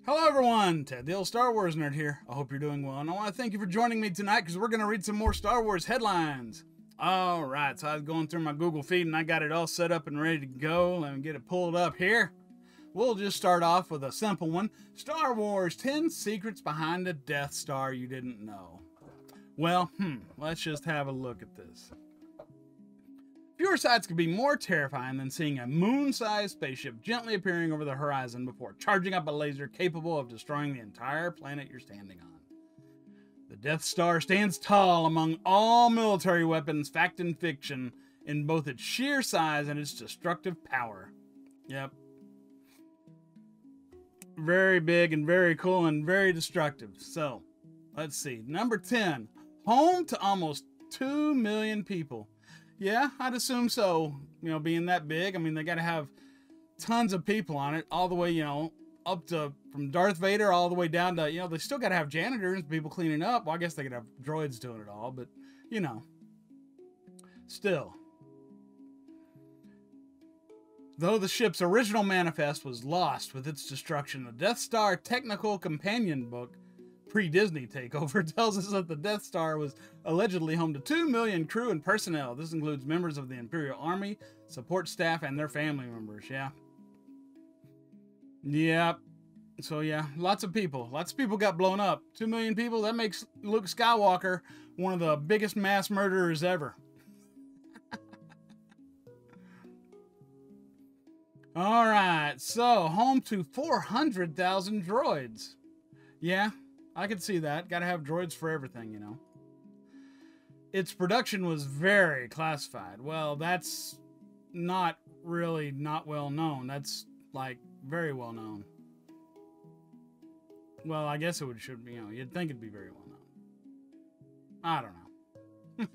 Hello everyone, Ted the old Star Wars nerd here. I hope you're doing well, and I want to thank you for joining me tonight because we're going to read some more Star Wars headlines. Alright, so I was going through my Google feed and I got it all set up and ready to go. Let me get it pulled up here. We'll just start off with a simple one. Star Wars 10 Secrets Behind the Death Star You Didn't Know. Well, let's just have a look at this. Fewer sights could be more terrifying than seeing a moon-sized spaceship gently appearing over the horizon before charging up a laser capable of destroying the entire planet you're standing on. The Death Star stands tall among all military weapons, fact and fiction, in both its sheer size and its destructive power. Yep. Very big and very cool and very destructive. So, let's see. Number 10. Home to almost 2 million people. Yeah, I'd assume so. You know, being that big, I mean, they got to have tons of people on it, all the way, you know, up to from Darth Vader all the way down to, you know, they still got to have janitors, people cleaning up. Well, I guess they could have droids doing it all, but, you know, still. Though the ship's original manifest was lost with its destruction, the Death Star Technical Companion book, pre-Disney takeover, tells us that the Death Star was allegedly home to 2 million crew and personnel. This includes members of the Imperial Army, support staff, and their family members. Yeah. Yep. So yeah, lots of people. Lots of people got blown up. 2 million people, that makes Luke Skywalker one of the biggest mass murderers ever. Alright, so home to 400,000 droids. Yeah. I could see that. Gotta have droids for everything, you know. Its production was very classified. Well, that's not really not well known. That's, like, very well known. Well, I guess it should be, you know, you'd think it'd be very well known. I don't know.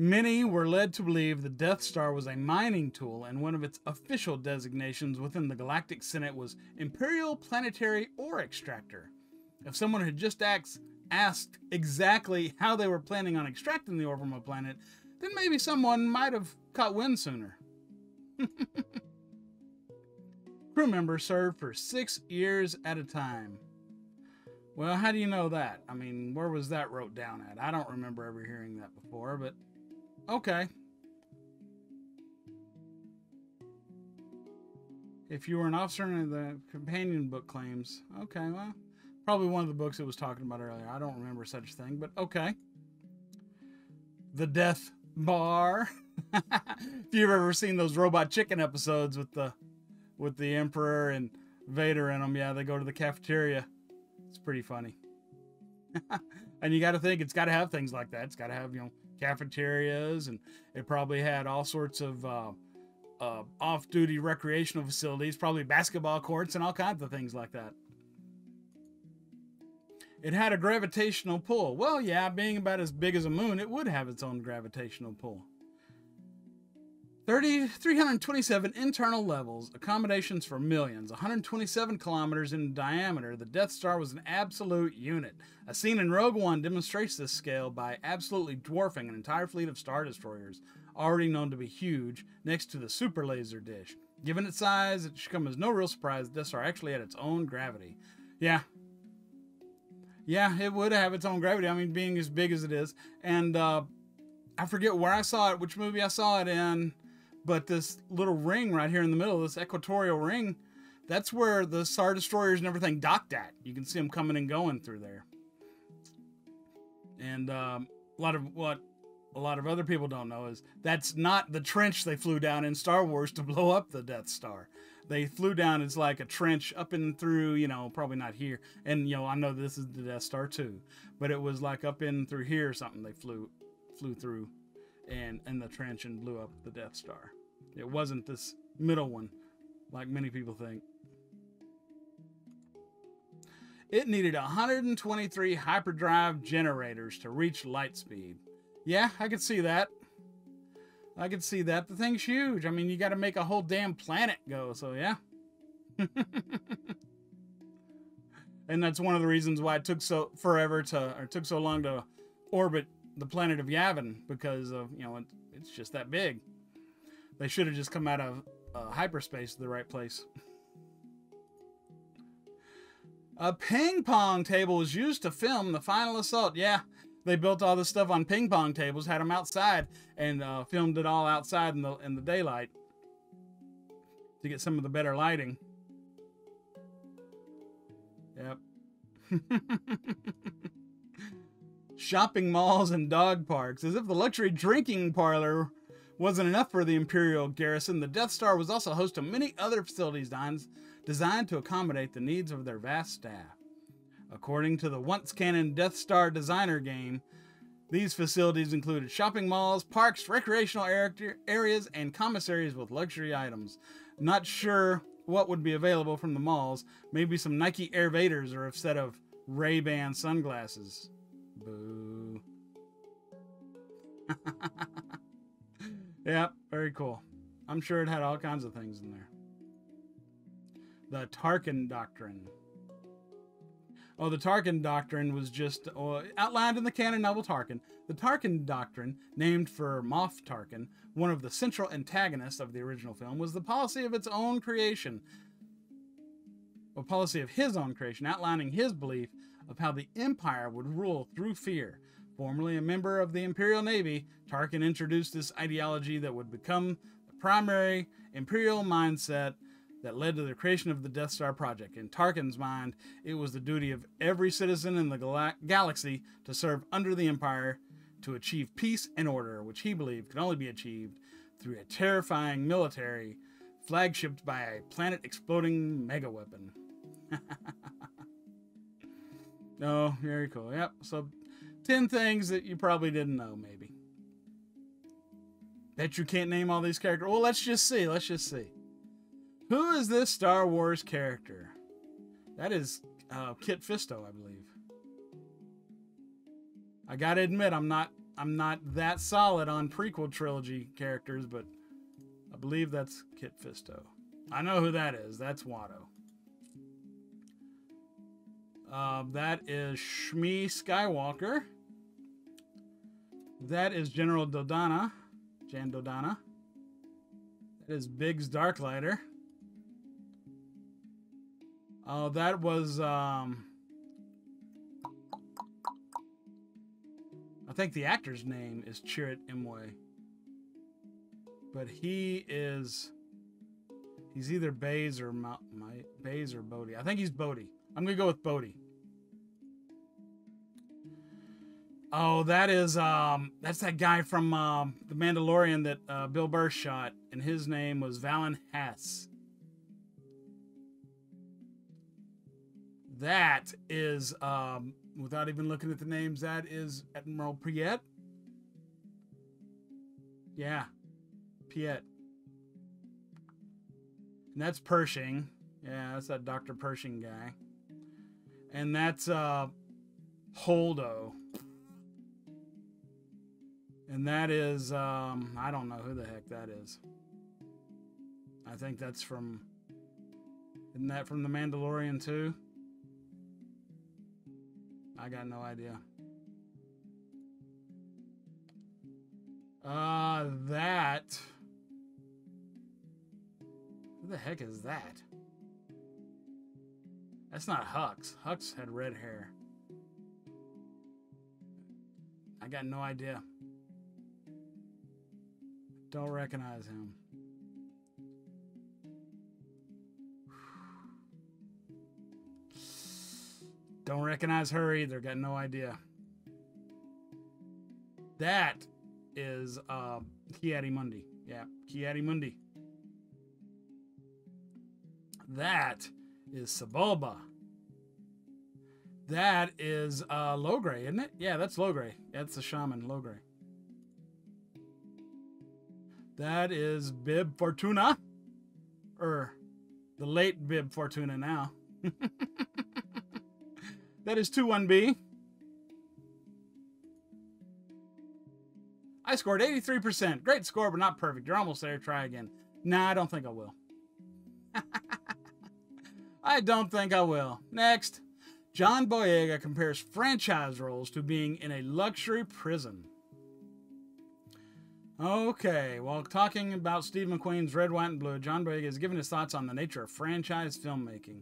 Many were led to believe the Death Star was a mining tool, and one of its official designations within the Galactic Senate was Imperial Planetary Ore Extractor. If someone had just asked exactly how they were planning on extracting the ore from a planet, then maybe someone might have caught wind sooner. Crew members served for 6 years at a time. Well, how do you know that? I mean, where was that wrote down at? I don't remember ever hearing that before, but okay. If you were an officer in the companion book claims. Okay, well, probably one of the books it was talking about earlier. I don't remember such a thing, but okay. The Death Bar. If you've ever seen those Robot Chicken episodes with the Emperor and Vader in them, yeah, they go to the cafeteria. It's pretty funny. And you got to think, it's got to have things like that. It's got to have, you know, cafeterias, and it probably had all sorts of off-duty recreational facilities, probably basketball courts and all kinds of things like that. It had a gravitational pull. Well, yeah, being about as big as a moon, it would have its own gravitational pull. 327 internal levels, accommodations for millions, 127 kilometers in diameter. The Death Star was an absolute unit. A scene in Rogue One demonstrates this scale by absolutely dwarfing an entire fleet of Star Destroyers, already known to be huge, next to the super laser dish. Given its size, it should come as no real surprise the Death Star actually had its own gravity. Yeah. Yeah, it would have its own gravity, I mean, being as big as it is. And I forget where I saw it, which movie I saw it in, but this little ring right here in the middle, this equatorial ring, that's where the Star Destroyers and everything docked at. You can see them coming and going through there. And a lot of other people don't know is that's not the trench they flew down in Star Wars to blow up the Death Star. They flew down, it's like a trench up and through, you know, probably not here. And, you know, I know this is the Death Star too, but it was like up in through here or something they flew through and in the trench and blew up the Death Star. It wasn't this middle one, like many people think. It needed 123 hyperdrive generators to reach light speed. Yeah, I could see that. I could see that. The thing's huge. I mean, you got to make a whole damn planet go, so yeah. And that's one of the reasons why it took so long to orbit the planet of Yavin, because of, you know, it's just that big. They should have just come out of hyperspace to the right place. A ping pong table was used to film the final assault. Yeah, they built all this stuff on ping pong tables, had them outside, and filmed it all outside in the daylight to get some of the better lighting. Yep. Shopping malls and dog parks. As if the luxury drinking parlor wasn't enough for the Imperial garrison, the Death Star was also host to many other facilities designed to accommodate the needs of their vast staff. According to the once canon Death Star designer game, these facilities included shopping malls, parks, recreational areas, and commissaries with luxury items. Not sure what would be available from the malls. Maybe some Nike Air Vaders or a set of Ray-Ban sunglasses. Boo. Yep, very cool. I'm sure it had all kinds of things in there. The Tarkin Doctrine. Oh, the Tarkin Doctrine was just outlined in the canon novel Tarkin. The Tarkin Doctrine, named for Moff Tarkin, one of the central antagonists of the original film, was the policy of its own creation. A policy of his own creation, outlining his belief of how the Empire would rule through fear. Formerly a member of the Imperial Navy, Tarkin introduced this ideology that would become the primary Imperial mindset that led to the creation of the Death Star project. In Tarkin's mind, it was the duty of every citizen in the galaxy to serve under the Empire to achieve peace and order, which he believed could only be achieved through a terrifying military flagshipped by a planet-exploding mega-weapon. Oh, very cool. Yep, so 10 things that you probably didn't know, maybe. Bet you can't name all these characters. Well, let's just see. Let's just see. Who is this Star Wars character? That is Kit Fisto, I believe. I gotta admit, I'm not that solid on prequel trilogy characters, but I believe that's Kit Fisto. I know who that is. That's Watto. That is Shmi Skywalker. That is General Dodonna. Jan Dodonna. That is Biggs Darklighter. Oh, that was, I think the actor's name is Chirrut Imwe. But he's either Baze or Baze or Bodhi. I think he's Bodhi. I'm going to go with Bodhi. Oh, that is, that's that guy from The Mandalorian that Bill Burr shot, and his name was Valen Hess. That is, without even looking at the names, that is Admiral Piet. Yeah, Piet. And that's Pershing. Yeah, that's that Dr. Pershing guy. And that's Holdo. And that is, I don't know who the heck that is. I think that's from, isn't that from The Mandalorian too? I got no idea. That. Who the heck is that? That's not Hux. Hux had red hair. I got no idea. Don't recognize him. Don't recognize her either. Got no idea. That is Ki-Adi-Mundi. Yeah, Ki-Adi-Mundi. That is Sebulba. That is Logray, isn't it? Yeah, that's Logray. That's the shaman, Logray. That is Bib Fortuna. Or the late Bib Fortuna now. That is 21B. I scored 83%. Great score, but not perfect. You're almost there. Try again. Nah, I don't think I will. I don't think I will. Next. John Boyega compares franchise roles to being in a luxury prison. Okay, while talking about Steve McQueen's Red, White, and Blue, John Boyega has given his thoughts on the nature of franchise filmmaking.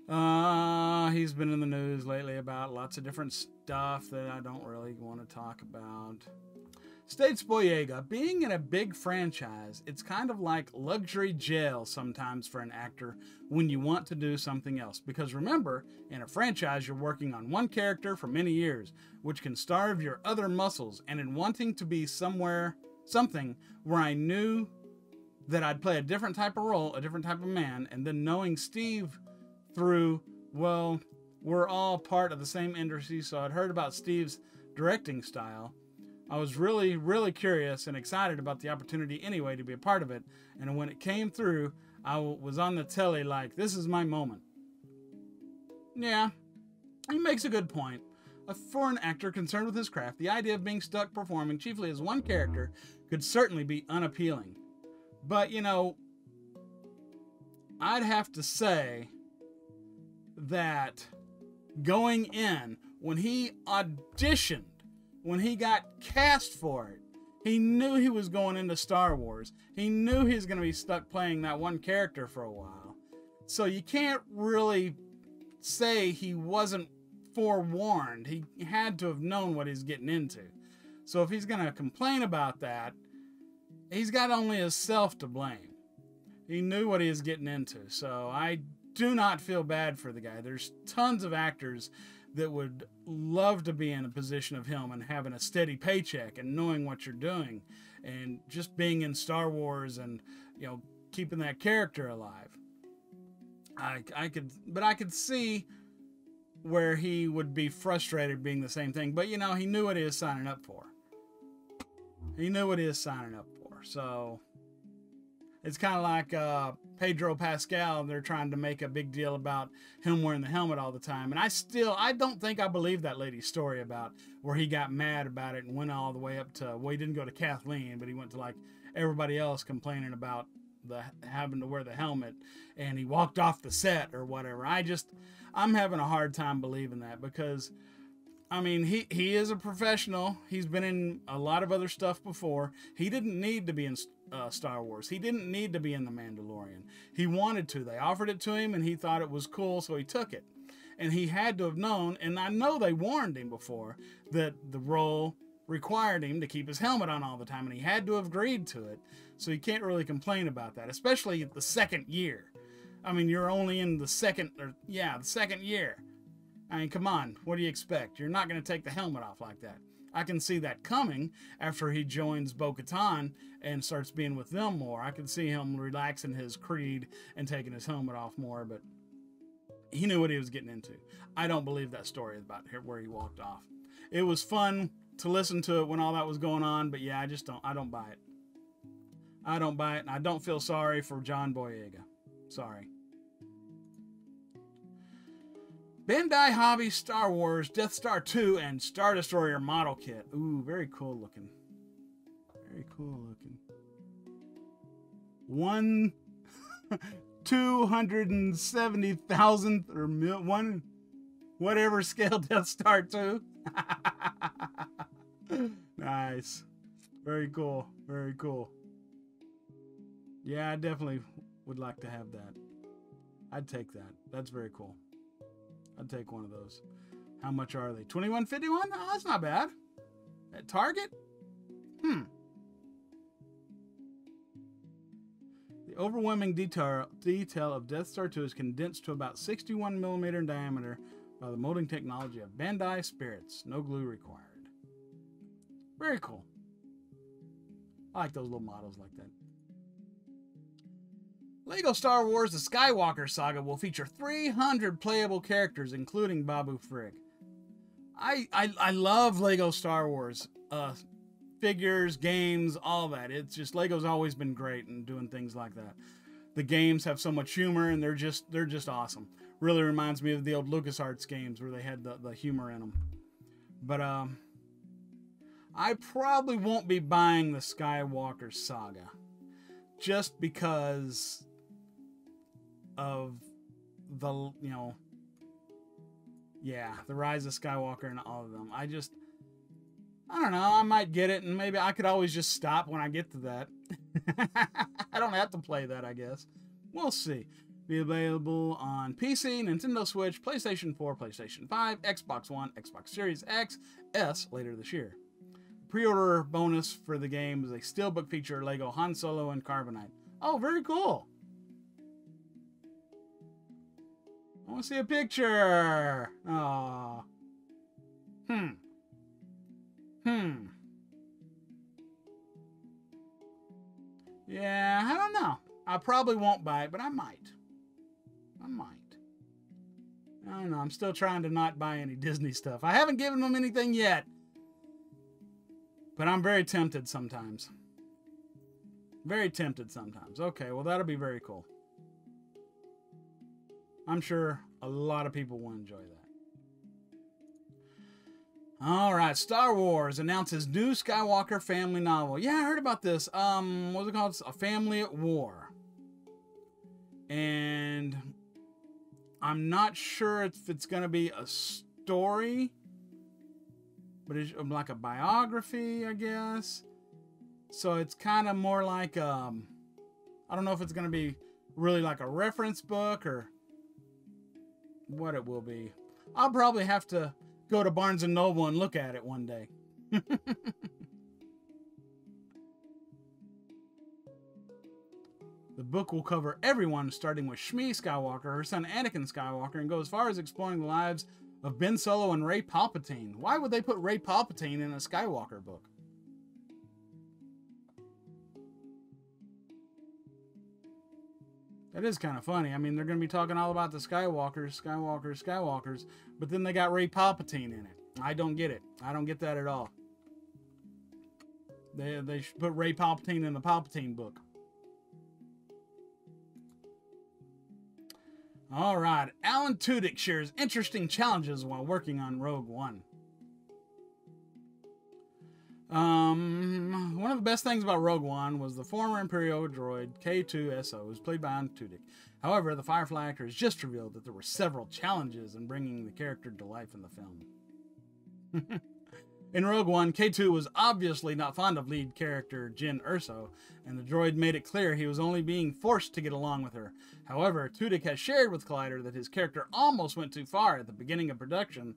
He's been in the news lately about lots of different stuff that I don't really want to talk about. States Boyega, being in a big franchise, it's kind of like luxury jail sometimes for an actor when you want to do something else. Because remember, in a franchise, you're working on one character for many years, which can starve your other muscles. And in wanting to be something where I knew that I'd play a different type of role, a different type of man, and then knowing Steve through, well, we're all part of the same industry, so I'd heard about Steve's directing style. I was really, really curious and excited about the opportunity anyway to be a part of it. And when it came through, I was on the telly like, this is my moment. Yeah, he makes a good point. For an actor concerned with his craft, the idea of being stuck performing chiefly as one character could certainly be unappealing. But, you know, I'd have to say that going in, when he auditioned, when he got cast for it, he knew he was going into Star Wars. He knew he was going to be stuck playing that one character for a while. So you can't really say he wasn't forewarned. He had to have known what he's getting into. So if he's going to complain about that, he's got only himself to blame. He knew what he was getting into. So I do not feel bad for the guy. There's tons of actors that would love to be in a position of him and having a steady paycheck and knowing what you're doing and just being in Star Wars and, you know, keeping that character alive. I could see where he would be frustrated being the same thing, but you know, he knew what he was signing up for. He knew what he was signing up for. So it's kind of like Pedro Pascal. They're trying to make a big deal about him wearing the helmet all the time. And I don't think I believe that lady's story about where he got mad about it and went all the way up to, well, he didn't go to Kathleen, but he went to like everybody else complaining about having to wear the helmet, and he walked off the set or whatever. I'm having a hard time believing that, because I mean, he is a professional. He's been in a lot of other stuff before. He didn't need to be in Star Wars. He didn't need to be in The Mandalorian. He wanted to. They offered it to him, and he thought it was cool, so he took it. And he had to have known, and I know they warned him before, that the role required him to keep his helmet on all the time, and he had to have agreed to it. So you can't really complain about that, especially the second year. I mean, you're only in the second year. I mean, come on, what do you expect? You're not going to take the helmet off like that. I can see that coming after he joins Bo-Katan and starts being with them more. I can see him relaxing his creed and taking his helmet off more, but he knew what he was getting into. I don't believe that story about where he walked off. It was fun to listen to it when all that was going on, but yeah, I don't buy it. I don't buy it, and I don't feel sorry for John Boyega. Sorry. Bandai Hobby Star Wars Death Star 2 and Star Destroyer model kit. Ooh, very cool looking. Very cool looking. 270,000th or one whatever scale Death Star 2. Nice. Very cool. Very cool. Yeah, I definitely would like to have that. I'd take that. That's very cool. I'd take one of those. How much are they? $21.51? Oh, that's not bad. At Target? The overwhelming detail of Death Star 2 is condensed to about 61 millimeter in diameter by the molding technology of Bandai Spirits. No glue required. Very cool. I like those little models like that. Lego Star Wars The Skywalker Saga will feature 300 playable characters, including Babu Frick. I love Lego Star Wars. Figures, games, all that. It's just, Lego's always been great in doing things like that. The games have so much humor, and they're just awesome. Really reminds me of the old LucasArts games where they had the humor in them. But I probably won't be buying the Skywalker Saga, just because of the, you know, yeah, the Rise of Skywalker and all of them. I don't know, I might get it, and maybe I could always just stop when I get to that. I don't have to play that, I guess. We'll see. Be available on PC, Nintendo Switch, PlayStation 4, PlayStation 5, Xbox One, Xbox Series X, S later this year. Pre-order bonus for the game is a steelbook feature Lego Han Solo and Carbonite. Oh, very cool. I want to see a picture. Aww. Yeah, I don't know. I probably won't buy it, but I might. I don't know. I'm still trying to not buy any Disney stuff. I haven't given them anything yet. But I'm very tempted sometimes. Very tempted sometimes. Okay, well, that'll be very cool. I'm sure a lot of people will enjoy that. All right, Star Wars announces new Skywalker family novel. Yeah, I heard about this. What's it called? It's A Family at War. And I'm not sure if it's going to be a story, but it's like a biography, I guess. So it's kind of more like, I don't know if it's going to be really like a reference book or what it will be. I'll probably have to go to Barnes & Noble and look at it one day. The book will cover everyone, starting with Shmi Skywalker, her son Anakin Skywalker, and go as far as exploring the lives of Ben Solo and Rey Palpatine. Why would they put Rey Palpatine in a Skywalker book? That is kind of funny. I mean, they're going to be talking all about the Skywalkers, but then they got Rey Palpatine in it. I don't get it. I don't get that at all. They should put Rey Palpatine in the Palpatine book. All right. Alan Tudyk shares interesting challenges while working on Rogue One. One of the best things about Rogue One was the former Imperial droid K2SO, who's played by Alan Tudyk. However, the Firefly actor has just revealed that there were several challenges in bringing the character to life in the film. In Rogue One, K2 was obviously not fond of lead character Jyn Erso, and the droid made it clear he was only being forced to get along with her. However, Tudyk has shared with Collider that his character almost went too far at the beginning of production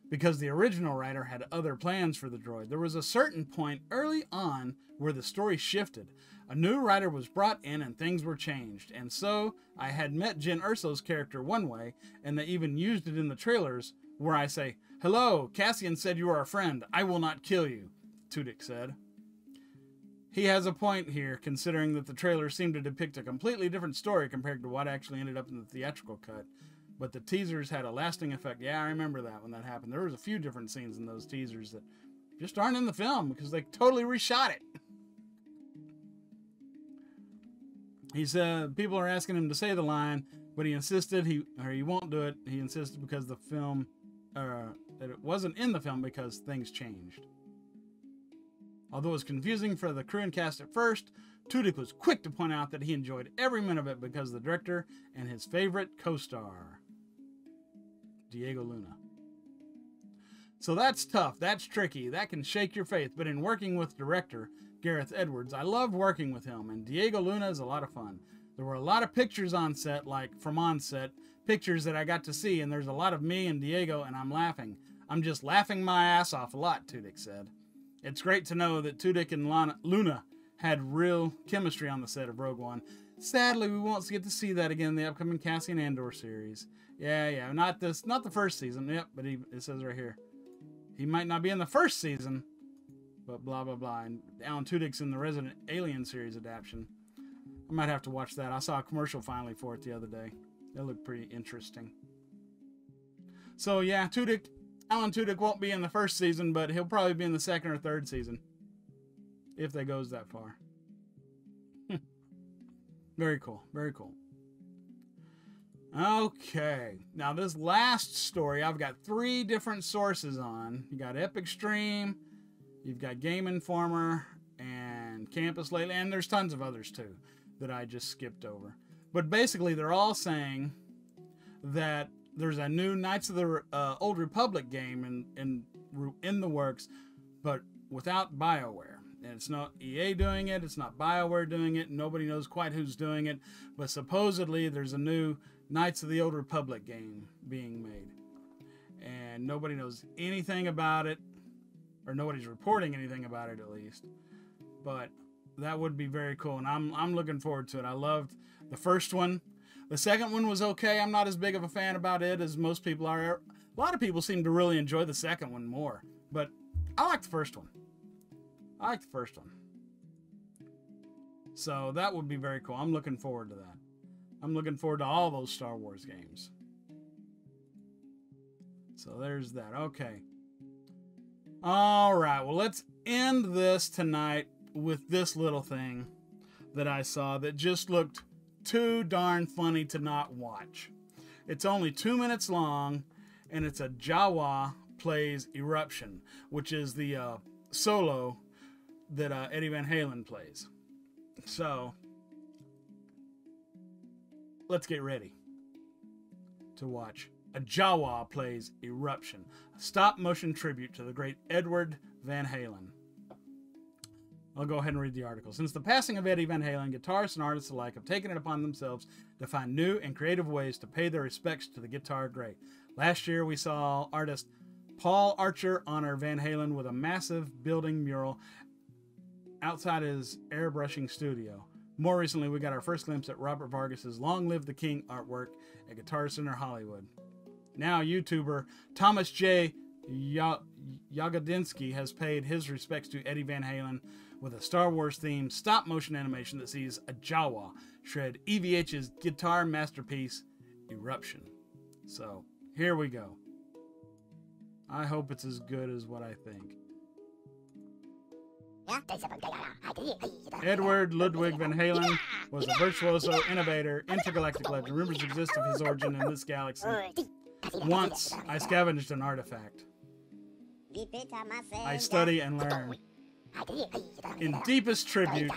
because the original writer had other plans for the droid. There was a certain point early on where the story shifted. A new writer was brought in and things were changed. And so I had met Jyn Erso's character one way, and they even used it in the trailers where I say, "Hello, Cassian said you are a friend. I will not kill you," Tudyk said. He has a point here, considering that the trailers seem to depict a completely different story compared to what actually ended up in the theatrical cut. But the teasers had a lasting effect. Yeah, I remember that when that happened. There was a few different scenes in those teasers that just aren't in the film because they totally reshot it. He said people are asking him to say the line, but he insisted he won't do it. He insisted because the film, that it wasn't in the film because things changed. Although it was confusing for the crew and cast at first, Tudyk was quick to point out that he enjoyed every minute of it because of the director and his favorite co-star, Diego Luna. So that's tough, that's tricky, that can shake your faith, but in working with director Gareth Edwards, I loved working with him, and Diego Luna is a lot of fun. There were a lot of pictures on set, like from on set, pictures that I got to see, and there's a lot of me and Diego, and I'm laughing. I'm just laughing my ass off a lot, Tudyk said. It's great to know that Tudyk and Luna had real chemistry on the set of Rogue One. Sadly, we won't get to see that again in the upcoming Cassian Andor series. Yeah, not the first season. Yep, but it says right here. He might not be in the first season, but blah, blah, blah. And Alan Tudyk's in the Resident Alien series adaptation. I might have to watch that. I saw a commercial finally for it the other day. It looked pretty interesting. So yeah, Alan Tudyk won't be in the first season, but he'll probably be in the second or third season. If that goes that far. Very cool. Very cool. Okay. Now this last story, I've got 3 different sources on. You got Epic Stream, you've got Game Informer, and Campus Lately, and there's tons of others too that I just skipped over. But basically, they're all saying that there's a new Knights of the Old Republic game in the works, but without BioWare. And it's not EA doing it. It's not BioWare doing it. Nobody knows quite who's doing it. But supposedly there's a new Knights of the Old Republic game being made. And nobody knows anything about it. Or nobody's reporting anything about it, at least. But that would be very cool. And I'm looking forward to it. I loved the first one. The second one was okay. I'm not as big of a fan about it as most people are. A lot of people seem to really enjoy the second one more. But I like the first one. I like the first one. So that would be very cool. I'm looking forward to that. I'm looking forward to all those Star Wars games. So there's that. Okay. Alright, well, let's end this tonight with this little thing that I saw that just looked too darn funny to not watch. It's only 2 minutes long, and it's a Jawa plays Eruption, which is the solo that Eddie Van Halen plays. So, let's get ready to watch a Jawa plays Eruption, a stop-motion tribute to the great Edward Van Halen. I'll go ahead and read the article. Since the passing of Eddie Van Halen, guitarists and artists alike have taken it upon themselves to find new and creative ways to pay their respects to the guitar great. Last year, we saw artist Paul Archer honor Van Halen with a massive building mural outside his airbrushing studio. More recently, we got our first glimpse at Robert Vargas's Long Live the King artwork at Guitar Center Hollywood. Now, YouTuber Thomas J. Yagodinsky has paid his respects to Eddie Van Halen with a Star Wars-themed stop-motion animation that sees a Jawa shred EVH's guitar masterpiece, Eruption. So, here we go. I hope it's as good as what I think. Edward Ludwig Van Halen was a virtuoso, innovator, intergalactic legend. Rumors exist of his origin in this galaxy. Once, I scavenged an artifact. I study and learn. In deepest tribute,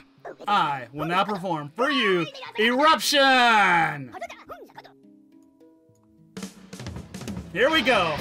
I will now perform for you, Eruption! Here we go.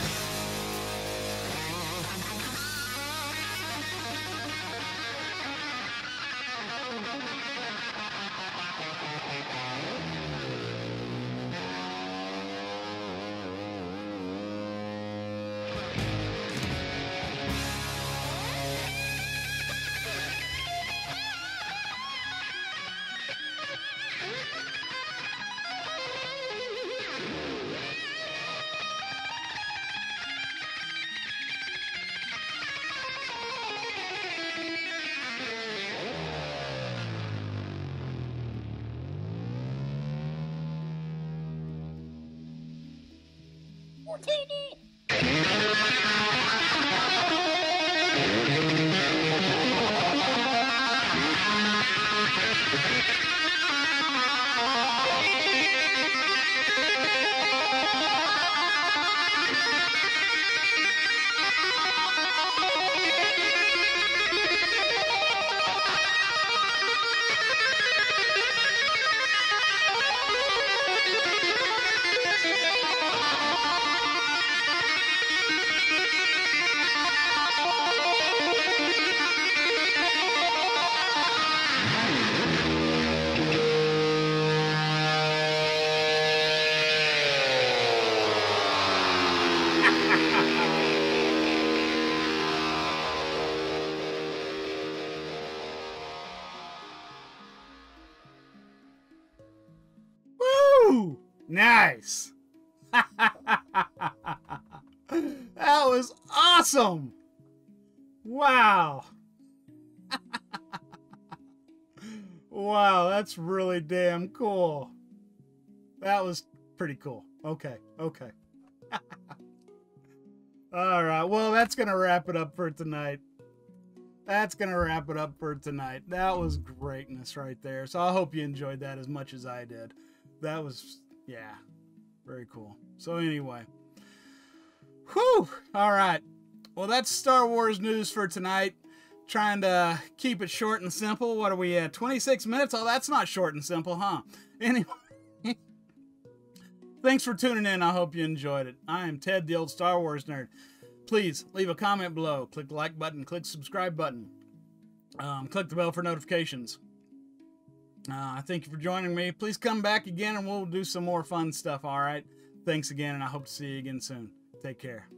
Nice. That was awesome. Wow. Wow, that's really damn cool. That was pretty cool. Okay, okay. All right, well, that's going to wrap it up for tonight. That's going to wrap it up for tonight. That was greatness right there. So I hope you enjoyed that as much as I did. That was, yeah, very cool. So anyway. Whew. All right. Well, that's Star Wars news for tonight. Trying to keep it short and simple. What are we at? 26 minutes? Oh, that's not short and simple, huh? Anyway. Thanks for tuning in. I hope you enjoyed it. I am Ted, the old Star Wars nerd. Please leave a comment below. Click the like button. Click the subscribe button. Click the bell for notifications. I thank you for joining me. Please come back again and we'll do some more fun stuff, all right? Thanks again, and I hope to see you again soon. Take care.